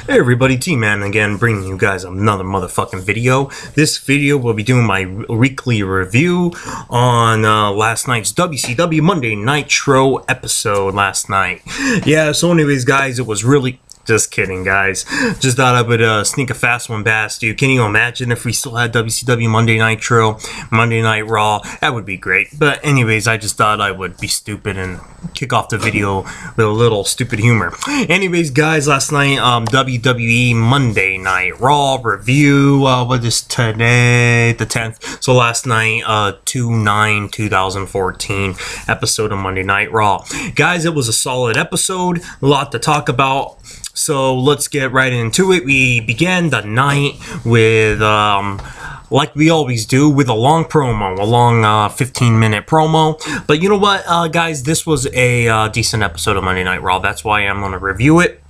Hey everybody, T-Man again, bringing you guys another motherfucking video. This video will be doing my weekly review on last night's WCW Monday Nitro episode last night. Yeah, so anyways guys, it was really... Just kidding, guys. Just thought I would sneak a fast one past you. Can you imagine if we still had WCW Monday Nitro, Monday Night Raw? That would be great. But anyways, I just thought I would be stupid and kick off the video with a little stupid humor. Anyways, guys, last night, WWE Monday Night Raw review. What is today? The 10th. So last night, 2/9/2014 episode of Monday Night Raw. Guys, it was a solid episode. A lot to talk about. So let's get right into it. We began the night with, like we always do, with a long promo, a long 15-minute promo. But you know what, guys, this was a decent episode of Monday Night Raw. That's why I'm going to review it.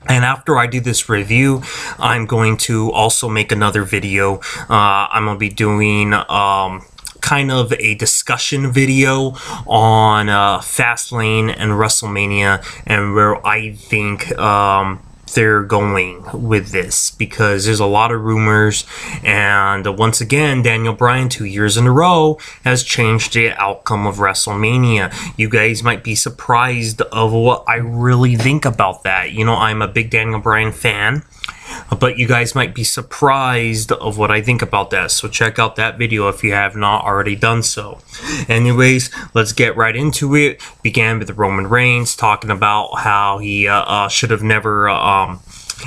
And after I do this review, I'm going to also make another video. I'm going to be doing... kind of a discussion video on Fastlane and WrestleMania and where I think they're going with this, because there's a lot of rumors, and once again, Daniel Bryan 2 years in a row has changed the outcome of WrestleMania. You guys might be surprised of what I really think about that. You know, I'm a big Daniel Bryan fan, but you guys might be surprised of what I think about that. So check out that video if you have not already done so. Anyways, let's get right into it. Began with Roman Reigns talking about how he should have never...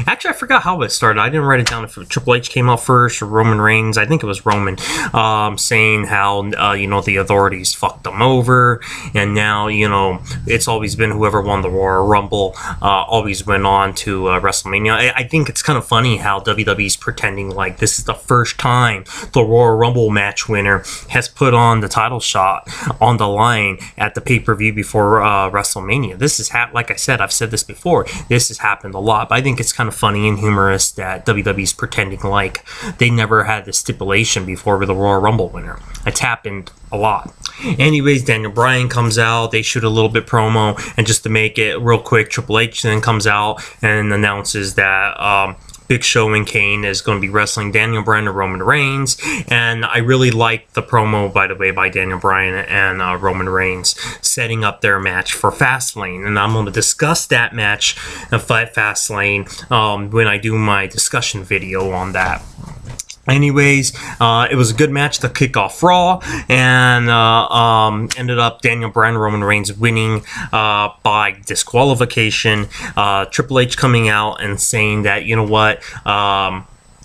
Actually, I forgot how it started. I didn't write it down if Triple H came out first or Roman Reigns. I think it was Roman, saying how, you know, the authorities fucked them over. And now, you know, it's always been whoever won the Royal Rumble always went on to WrestleMania. I think it's kind of funny how WWE's pretending like this is the first time the Royal Rumble match winner has put on the title shot on the line at the pay-per-view before WrestleMania. This is, like I said, I've said this before, this has happened a lot, but I think it's kind of funny and humorous that WWE's pretending like they never had the stipulation before with the Royal Rumble winner. It's happened a lot. Anyways, Daniel Bryan comes out, they shoot a little bit promo, and just to make it real quick, Triple H then comes out and announces that Big Show and Kane is going to be wrestling Daniel Bryan and Roman Reigns. And I really like the promo, by the way, by Daniel Bryan and Roman Reigns, setting up their match for Fastlane. And I'm going to discuss that match at Fastlane when I do my discussion video on that. Anyways, it was a good match to kick off Raw, and ended up Daniel Bryan and Roman Reigns winning by disqualification. Triple H coming out and saying that, you know what,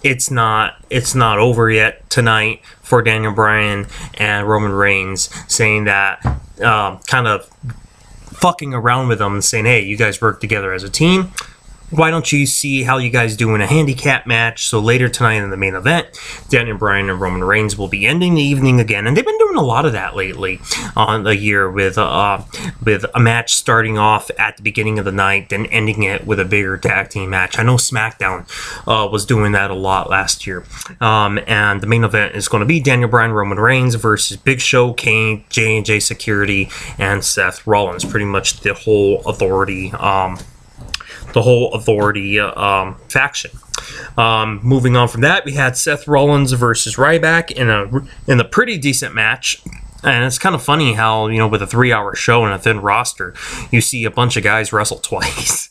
it's not over yet tonight for Daniel Bryan and Roman Reigns, saying that, kind of fucking around with them and saying, hey, you guys work together as a team. Why don't you see how you guys do in a handicap match? So later tonight in the main event, Daniel Bryan and Roman Reigns will be ending the evening again. And they've been doing a lot of that lately on the year with a match starting off at the beginning of the night, then ending it with a bigger tag team match. I know SmackDown was doing that a lot last year. And the main event is going to be Daniel Bryan, Roman Reigns versus Big Show, Kane, J&J Security, and Seth Rollins. Pretty much the whole Authority faction. Moving on from that, we had Seth Rollins versus Ryback in a pretty decent match. And it's kind of funny how, you know, with a 3-hour show and a thin roster, you see a bunch of guys wrestle twice.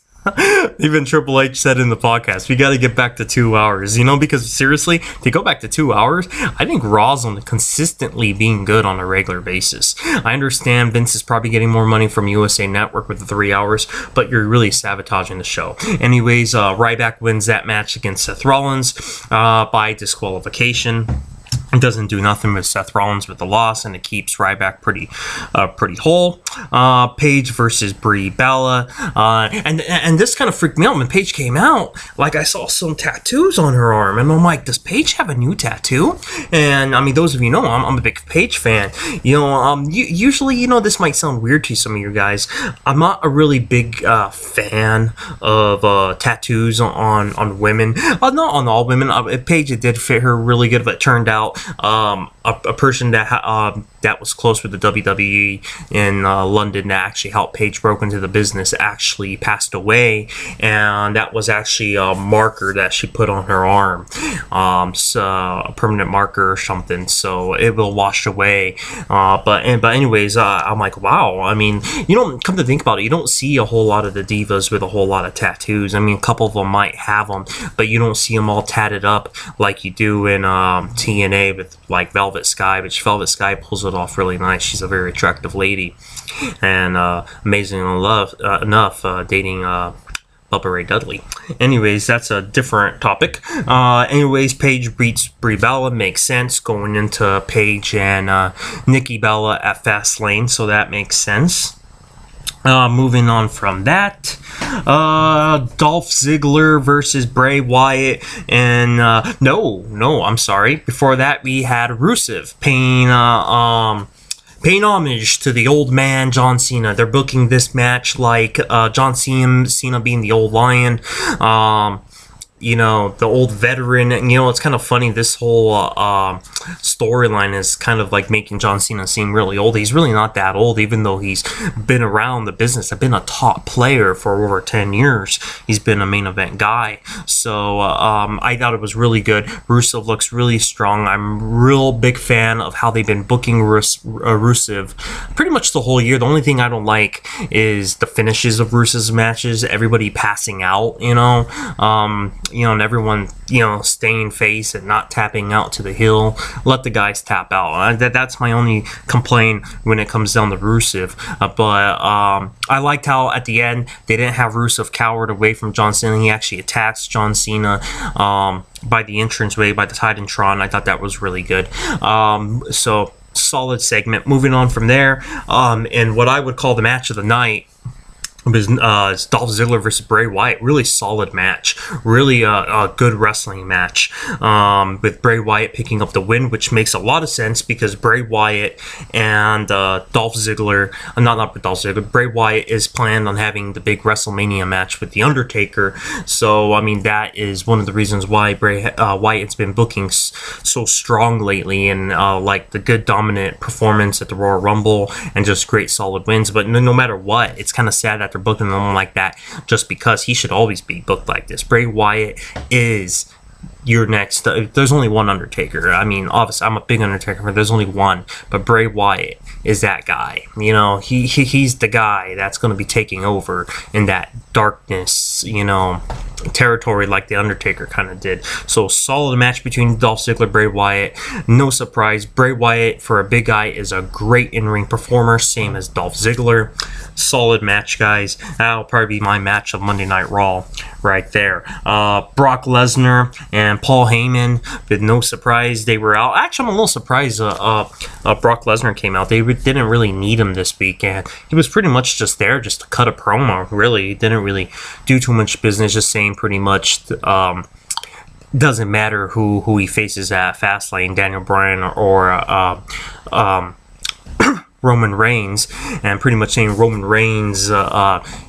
Even Triple H said in the podcast, we got to get back to 2 hours, you know, because seriously, to go back to 2 hours, I think Raw's on consistently being good on a regular basis. I understand Vince is probably getting more money from USA Network with the 3 hours, but you're really sabotaging the show. Anyways, Ryback wins that match against Seth Rollins by disqualification. It doesn't do nothing with Seth Rollins with the loss, and it keeps Ryback pretty whole. Paige versus Brie Bella, and this kind of freaked me out when Paige came out. Like, I saw some tattoos on her arm, and I'm like, does Paige have a new tattoo? And I mean, those of you know, I'm a big Paige fan. You know, usually, you know, this might sound weird to some of you guys. I'm not a really big fan of tattoos on women. Not on all women. Paige, it did fit her really good, but it turned out a person that was close with the WWE in London that actually helped Paige broke into the business actually passed away, and that was actually a marker that she put on her arm, so a permanent marker or something, so it will wash away. But anyways, I'm like, wow. I mean, you don't come to think about it, you don't see a whole lot of the divas with a whole lot of tattoos. I mean, a couple of them might have them, but you don't see them all tatted up like you do in TNA with like Velvet Sky, which Velvet Sky pulls it off really nice. She's a very attractive lady, and amazing enough dating Bubba Ray Dudley. Anyways, that's a different topic. Anyways, Paige beats Brie Bella, makes sense, going into Paige and Nikki Bella at Fastlane, so that makes sense. Moving on from that, Dolph Ziggler versus Bray Wyatt, and no, I'm sorry. Before that, we had Rusev paying homage to the old man John Cena. They're booking this match like John Cena being the old lion. You know, the old veteran. And, you know, it's kind of funny. This whole storyline is kind of like making John Cena seem really old. He's really not that old, even though he's been around the business. I've been a top player for over 10 years. He's been a main event guy. So I thought it was really good. Rusev looks really strong. I'm a real big fan of how they've been booking Rusev pretty much the whole year. The only thing I don't like is the finishes of Rusev's matches. Everybody passing out, you know. And everyone, staying face and not tapping out to the heel. Let the guys tap out. That's my only complaint when it comes down to Rusev. But I liked how at the end they didn't have Rusev cowered away from John Cena. He actually attacks John Cena by the entranceway, by the Titantron. I thought that was really good. So solid segment. Moving on from there, and what I would call the match of the night was Dolph Ziggler versus Bray Wyatt. Really solid match. Really a good wrestling match. With Bray Wyatt picking up the win, which makes a lot of sense because Bray Wyatt and Dolph Ziggler, not Dolph Ziggler, Bray Wyatt is planned on having the big WrestleMania match with The Undertaker. So, I mean, that is one of the reasons why Bray Wyatt's been booking so strong lately, and like the good dominant performance at the Royal Rumble and just great solid wins. But no matter what, it's kind of sad that they're booking him like that, just because he should always be booked like this. Bray Wyatt is your next. There's only one Undertaker. I mean, obviously, I'm a big Undertaker fan. There's only one, but Bray Wyatt is that guy. He's the guy that's going to be taking over in that darkness, territory like the Undertaker kind of did. So solid match between Dolph Ziggler, Bray Wyatt. No surprise, Bray Wyatt for a big guy is a great in-ring performer, same as Dolph Ziggler. Solid match, guys. That'll probably be my match of Monday Night Raw right there. Brock Lesnar and Paul Heyman, with no surprise, they were out. Actually, I'm a little surprised Brock Lesnar came out. They didn't really need him this weekend. He was pretty much just there just to cut a promo, really. He didn't really do too much business, just saying pretty much doesn't matter who he faces at Fastlane, Daniel Bryan or Roman Reigns, and pretty much saying Roman Reigns,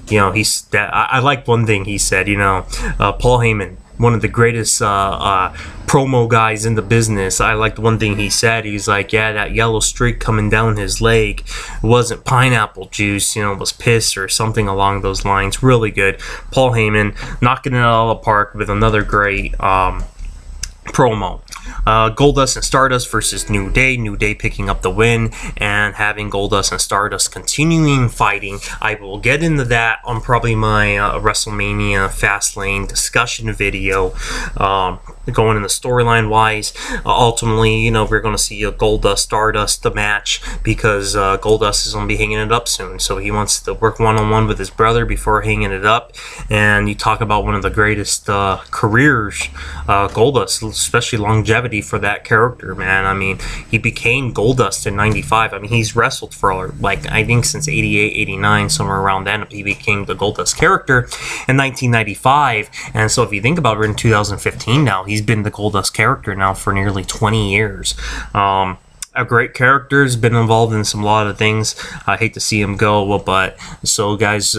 he's that. I like one thing he said, Paul Heyman, one of the greatest promo guys in the business. I liked one thing he said. He's like, yeah, that yellow streak coming down his leg wasn't pineapple juice, it was piss or something along those lines. Really good. Paul Heyman knocking it out of the park with another great promo. Goldust and Stardust versus New Day. New Day picking up the win and having Goldust and Stardust continuing fighting. I will get into that on probably my WrestleMania Fastlane discussion video. Going in the storyline wise, ultimately, we're going to see a Goldust Stardust match because Goldust is going to be hanging it up soon. So he wants to work one-on-one with his brother before hanging it up. And you talk about one of the greatest careers, Goldust, especially longevity for that character, man. I mean, he became Goldust in 95. I mean, he's wrestled for, I think since 88, 89, somewhere around then. He became the Goldust character in 1995. And so if you think about it, we're in 2015 now. He's been the Goldust character now for nearly 20 years. a great character. Has been involved in some lot of things. I hate to see him go, but so guys,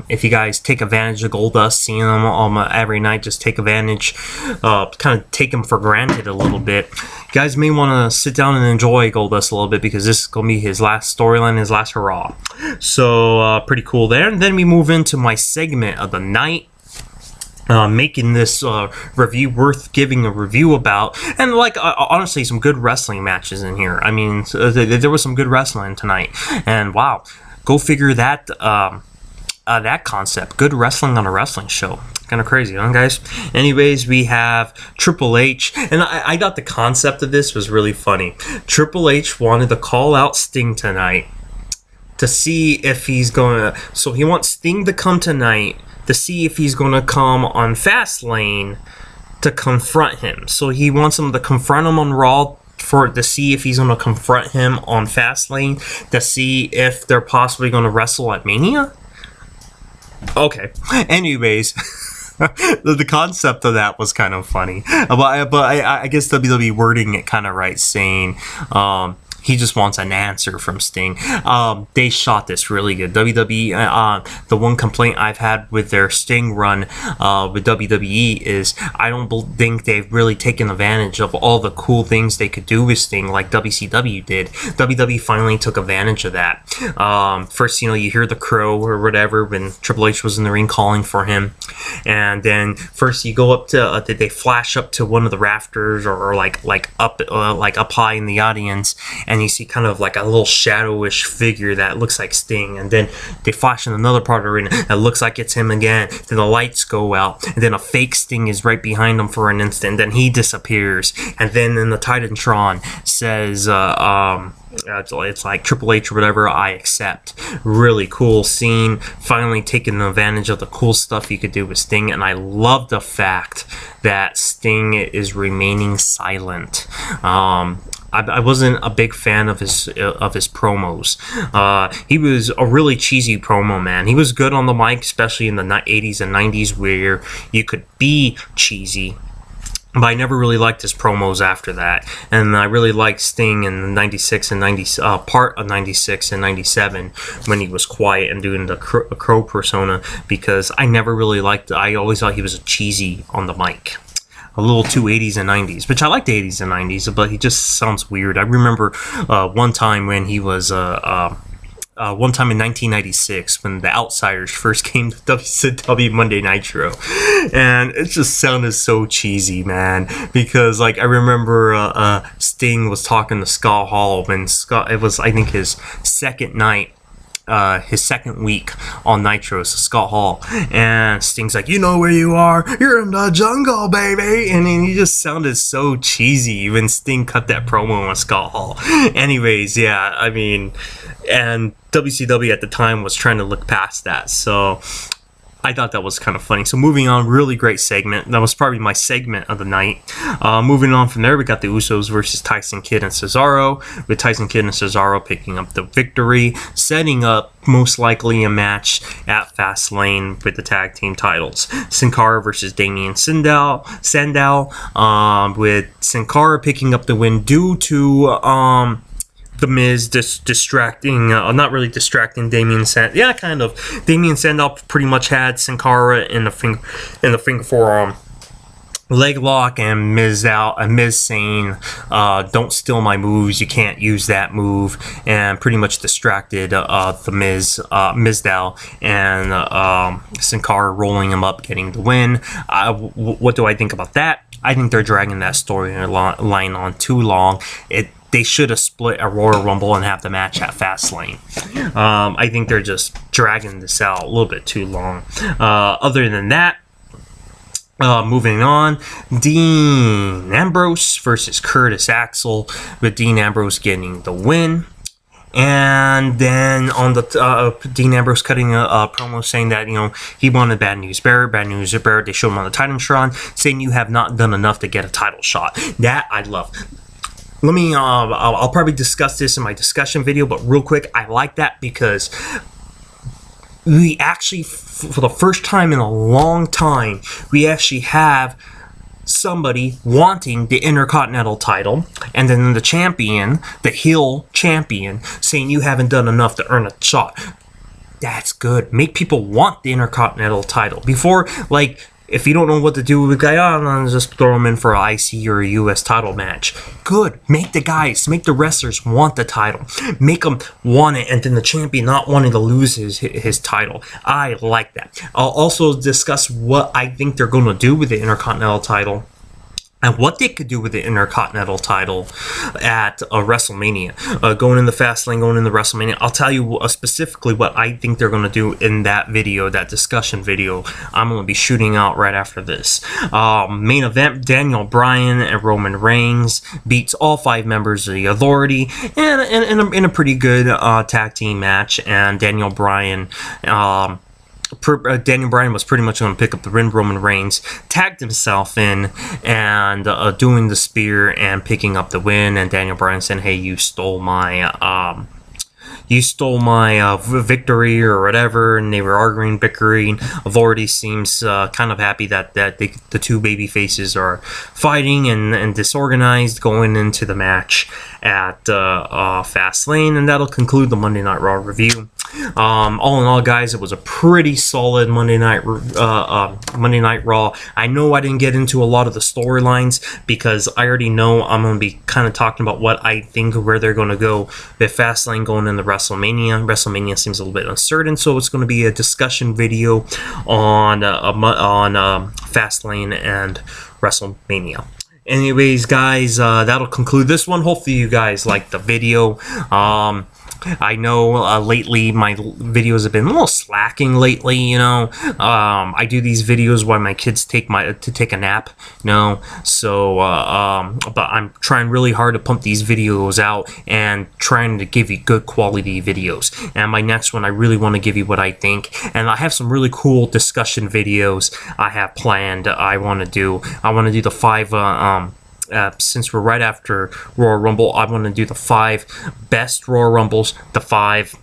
if you guys take advantage of Goldust, seeing him every night, just take advantage, kind of take him for granted a little bit. You guys may want to sit down and enjoy Goldust a little bit, because this is going to be his last storyline, his last hurrah. So pretty cool there. And then we move into my segment of the night. Making this review worth giving a review about, and like honestly, some good wrestling matches in here. I mean, there was some good wrestling tonight, and wow, go figure that that concept. Good wrestling on a wrestling show. Kind of crazy, huh, guys? Anyways, we have Triple H, and I thought the concept of this was really funny. Triple H wanted to call out Sting tonight to see if he's gonna. So he wants Sting to come tonight to see if he's going to come on Fastlane to confront him. So he wants him to confront him on Raw to see if he's going to confront him on Fastlane to see if they're possibly going to wrestle at Mania. Okay. Anyways, the concept of that was kind of funny. But I guess WWE wording it kind of right, saying he just wants an answer from Sting. They shot this really good. WWE, the one complaint I've had with their Sting run with WWE is I don't think they've really taken advantage of all the cool things they could do with Sting like WCW did. WWE finally took advantage of that. First, you hear the crow or whatever when Triple H was in the ring calling for him. And then first you go up to, they flash up to one of the rafters or like up high in the audience, and you see kind of like a little shadowish figure that looks like Sting, and then they flash in another part of the arena that looks like it's him again. Then the lights go out, and then a fake Sting is right behind him for an instant, then he disappears, and then in the Titantron says it's like Triple H or whatever, I accept. Really cool scene, finally taking advantage of the cool stuff you could do with Sting, and I love the fact that Sting is remaining silent. I wasn't a big fan of his promos. He was a really cheesy promo man. He was good on the mic, especially in the 80s and 90s where you could be cheesy. But I never really liked his promos after that. And I really liked Sting in 96 and 90, part of 96 and 97 when he was quiet and doing the crow persona, because I never really liked it. I always thought he was cheesy on the mic. A little too 80s and 90s, which I like the 80s and 90s, but he just sounds weird. I remember one time when he was one time in 1996 when the Outsiders first came to WCW Monday Nitro, and it just sounded so cheesy, man, because like I remember Sting was talking to Scott Hall when it was, I think, his second night, his second week on Nitro, so Scott Hall, and Sting's like, you know where you are, you're in the jungle, baby, and then he just sounded so cheesy when Sting cut that promo on Scott Hall. Anyways, yeah, I mean, and WCW at the time was trying to look past that, so I thought that was kind of funny. So moving on, really great segment. That was probably my segment of the night. Moving on from there, we got the Usos versus Tyson Kidd and Cesaro, with Tyson Kidd and Cesaro picking up the victory, setting up most likely a match at Fastlane with the tag team titles. Sin Cara versus Damien Sandow, with Sin Cara picking up the win due to The Miz distracting, not really distracting Damien Sandow. Yeah, kind of. Damien Sandow pretty much had Sin Cara in the finger forearm leg lock, and Miz saying, "Don't steal my moves. You can't use that move," and pretty much distracted the Mizdow, and Sin Cara rolling him up, getting the win. What do I think about that? I think they're dragging that storyline on too long. They should have split a Royal Rumble and have the match at Fastlane. I think they're just dragging this out a little bit too long. Other than that, moving on, Dean Ambrose versus Curtis Axel, with Dean Ambrose getting the win. And then on the Dean Ambrose cutting a promo saying that, he wanted Bad News Barrett. They showed him on the Titantron saying, you have not done enough to get a title shot. That I love. Let me, I'll probably discuss this in my discussion video, but real quick, I like that because we actually, for the first time in a long time, we actually have somebody wanting the Intercontinental title, and then the champion, the heel champion, saying you haven't done enough to earn a shot. That's good. Make people want the Intercontinental title. Before, like, if you don't know what to do with Guyana, just throw them in for an IC or a US title match. Good. Make the guys, make the wrestlers want the title. Make them want it, and then the champion not wanting to lose his title. I like that. I'll also discuss what I think they're going to do with the Intercontinental title, and what they could do with the Intercontinental title at WrestleMania. Going in the Fastlane, going in the WrestleMania. I'll tell you specifically what I think they're going to do in that video, that discussion video I'm going to be shooting out right after this. Main event, Daniel Bryan and Roman Reigns beats all 5 members of the Authority in a pretty good tag team match. And Daniel Bryan was pretty much going to pick up the win. Roman Reigns tagged himself in and doing the spear and picking up the win. And Daniel Bryan said, "Hey, you stole my victory," or whatever. And they were arguing, bickering. Authority seems kind of happy that the two baby faces are fighting and disorganized going into the match at Fastlane. And that'll conclude the Monday Night Raw review. All in all, guys, it was a pretty solid Monday Night Raw. I know I didn't get into a lot of the storylines because I already know I'm going to be kind of talking about what I think where they're going to go with Fastlane going into WrestleMania. WrestleMania seems a little bit uncertain, so it's going to be a discussion video on Fastlane and WrestleMania. Anyways, guys, that'll conclude this one. Hopefully you guys liked the video. I know lately my videos have been a little slacking lately, you know. I do these videos while my kids take a nap, you know. So, but I'm trying really hard to pump these videos out and trying to give you good quality videos. And my next one, I really want to give you what I think. And I have some really cool discussion videos I have planned. I want to do the 5. Since we're right after Royal Rumble, I want to do the 5 best Royal Rumbles, the 5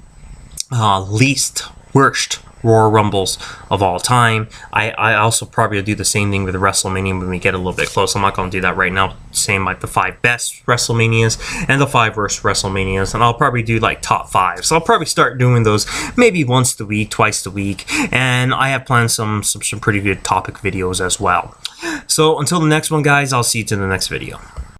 least worst Royal Rumbles of all time. I also probably do the same thing with the WrestleMania when we get a little bit close. I'm not going to do that right now. Same like the 5 best WrestleManias and the 5 worst WrestleManias, and I'll probably do like top 5. So I'll probably start doing those maybe once a week, twice a week, and I have planned some pretty good topic videos as well. So until the next one, guys, I'll see you to the next video.